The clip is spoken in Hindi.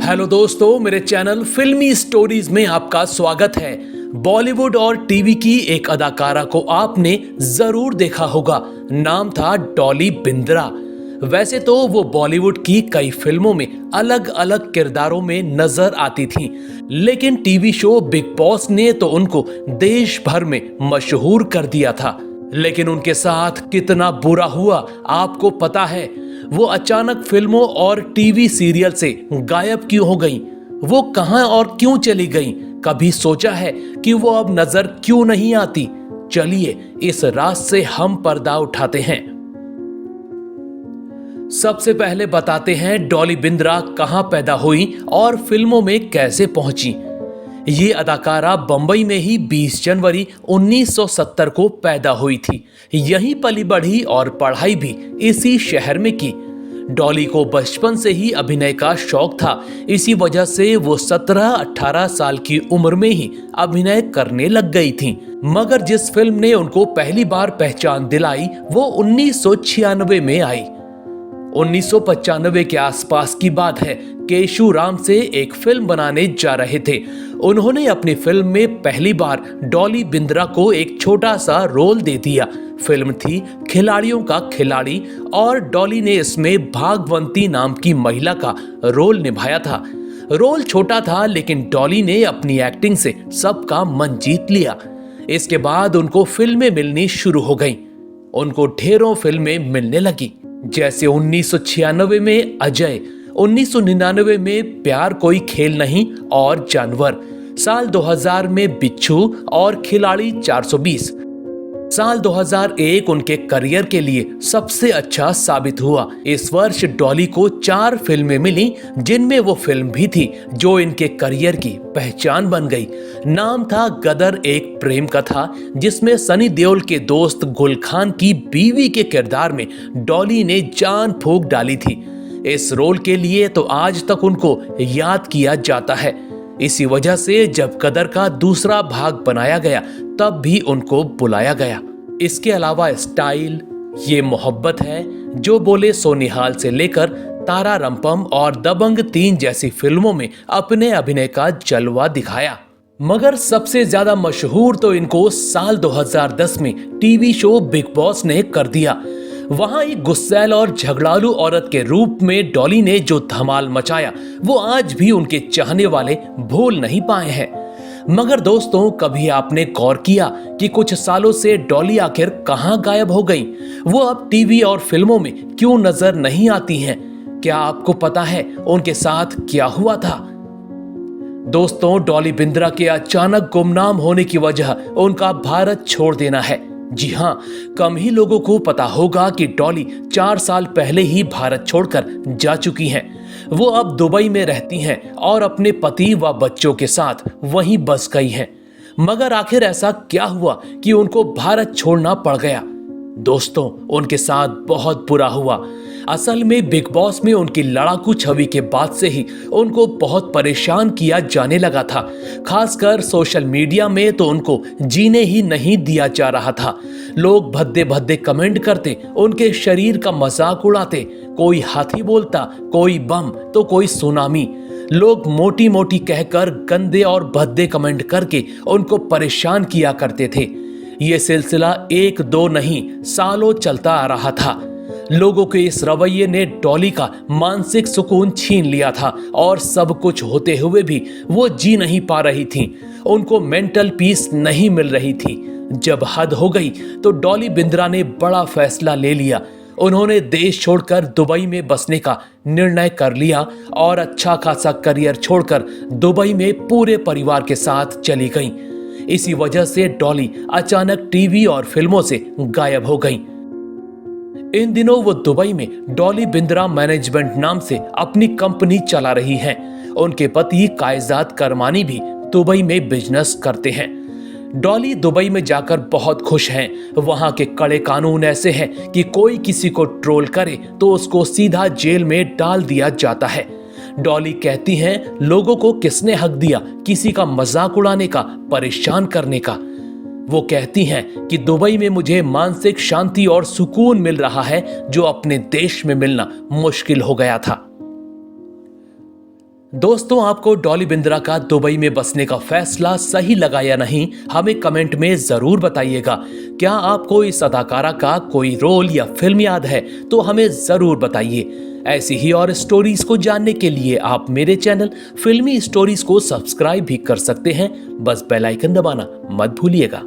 हेलो दोस्तों, मेरे चैनल फिल्मी स्टोरीज में आपका स्वागत है। बॉलीवुड और टीवी की एक अदाकारा को आपने जरूर देखा होगा। नाम था डॉली बिंद्रा। वैसे तो वो बॉलीवुड की कई फिल्मों में अलग अलग किरदारों में नजर आती थीं, लेकिन टीवी शो बिग बॉस ने तो उनको देश भर में मशहूर कर दिया था। लेकिन उनके साथ कितना बुरा हुआ आपको पता है। वो अचानक फिल्मों और टीवी सीरियल से गायब क्यों हो गईं? वो कहां और क्यों चली गईं? कभी सोचा है कि वो अब नजर क्यों नहीं आती? चलिए इस राज से हम पर्दा उठाते हैं। सबसे पहले बताते हैं डॉली बिंद्रा कहां पैदा हुई और फिल्मों में कैसे पहुंची। ये अदाकारा बंबई में ही 20 जनवरी 1970 को पैदा हुई थी। यहीं पली बढ़ी और पढ़ाई भी इसी शहर में की। डॉली को बचपन से ही अभिनय का शौक था। इसी वजह से वो 17-18 साल की उम्र में ही अभिनय करने लग गई थी। मगर जिस फिल्म ने उनको पहली बार पहचान दिलाई वो 1996 में आई। 1995 के आसपास की बात है। केशू राम से एक फिल्म बनाने जा रहे थे। उन्होंने अपनी फिल्म में पहली बार डॉली बिंद्रा को एक छोटा सा रोल दे दिया। फिल्म थी खिलाड़ियों का खिलाड़ी और डॉली ने इसमें भागवंती नाम की महिला का रोल निभाया था। रोल छोटा था लेकिन डॉली ने अपनी एक्टिंग से सबका मन जीत लिया। इसके बाद उनको फिल्में मिलनी शुरू हो गईं। उनको ढेरों फिल्में मिलने लगी, जैसे 1996 में अजय, 1999 में प्यार कोई खेल नहीं और जानवर, साल 2000 में बिच्छू और खिलाड़ी 420। साल 2001 उनके करियर के लिए सबसे अच्छा साबित हुआ। इस वर्ष डॉली को 4 फिल्में मिली, जिनमें वो फिल्म भी थी जो इनके करियर की पहचान बन गई। नाम था गदर, एक प्रेम कथा, जिसमें सनी देओल के दोस्त गुल खान की बीवी के किरदार में डॉली ने जान फूंक डाली थी। इस रोल के लिए तो आज तक उनको याद किया जाता है। इसी वजह से जब गदर का दूसरा भाग बनाया गया तब भी उनको बुलाया गया। इसके अलावा स्टाइल, ये मोहब्बत है, जो बोले सोनिहाल से लेकर तारा रंपम और दबंग 3 जैसी फिल्मों में अपने अभिनय का जलवा दिखाया। मगर सबसे ज्यादा मशहूर तो इनको साल 2010 में टीवी शो बिग बॉस ने कर दिया। वहां एक गुस्सैल और झगड़ालू औरत के रूप में डॉली ने जो धमाल मचाया वो आज भी उनके चाहने वाले भूल नहीं पाए हैं। मगर दोस्तों, कभी आपने गौर किया कि कुछ सालों से डॉली आखिर कहां गायब हो गई? वो अब टीवी और फिल्मों में क्यों नजर नहीं आती हैं? क्या आपको पता है उनके साथ क्या हुआ था? दोस्तों, डॉली बिंद्रा के अचानक गुमनाम होने की वजह उनका भारत छोड़ देना है। जी हां, कम ही लोगों को पता होगा कि डॉली 4 साल पहले ही भारत छोड़कर जा चुकी हैं। वो अब दुबई में रहती हैं और अपने पति व बच्चों के साथ वहीं बस गई हैं। मगर आखिर ऐसा क्या हुआ कि उनको भारत छोड़ना पड़ गया? दोस्तों, उनके साथ बहुत बुरा हुआ। असल में बिग बॉस में उनकी लड़ाकू छवि के बाद से ही उनको बहुत परेशान किया जाने लगा था। खासकर सोशल मीडिया में तो उनको जीने ही नहीं दिया जा रहा था। लोग भद्दे भद्दे कमेंट करते, उनके शरीर का मजाक उड़ाते। कोई हाथी बोलता, कोई बम तो कोई सुनामी। लोग मोटी मोटी कहकर गंदे और भद्दे कमेंट करके उनको परेशान किया करते थे। ये सिलसिला 1-2 नहीं, सालों चलता आ रहा था। लोगों के इस रवैये ने डॉली का मानसिक सुकून छीन लिया था और सब कुछ होते हुए भी वो जी नहीं पा रही थी। उनको मेंटल पीस नहीं मिल रही थी। जब हद हो गई तो डॉली बिंद्रा ने बड़ा फैसला ले लिया। उन्होंने देश छोड़कर दुबई में बसने का निर्णय कर लिया और अच्छा खासा करियर छोड़कर दुबई में पूरे परिवार के साथ चली गईं। इसी वजह से डॉली अचानक टीवी और फिल्मों से गायब हो गईं। इन दिनों वो दुबई में डॉली बिंद्रा मैनेजमेंट नाम से अपनी कंपनी चला रही हैं। उनके पति कायजात करमानी भी दुबई में बिजनेस करते हैं। डॉली दुबई में जाकर बहुत खुश हैं। वहां के कड़े कानून ऐसे हैं कि कोई किसी को ट्रोल करे तो उसको सीधा जेल में डाल दिया जाता है। डॉली कहती हैं, लोगों को किसने हक दिया किसी का मजाक उड़ाने का, परेशान करने का? वो कहती हैं कि दुबई में मुझे मानसिक शांति और सुकून मिल रहा है जो अपने देश में मिलना मुश्किल हो गया था। दोस्तों, आपको डॉली बिंद्रा का दुबई में बसने का फैसला सही लगा या नहीं, हमें कमेंट में जरूर बताइएगा। क्या आपको इस अदाकारा का कोई रोल या फिल्म याद है तो हमें जरूर बताइए। ऐसी ही और स्टोरीज को जानने के लिए आप मेरे चैनल फिल्मी स्टोरीज को सब्सक्राइब भी कर सकते हैं। बस बेल आइकन दबाना मत भूलिएगा।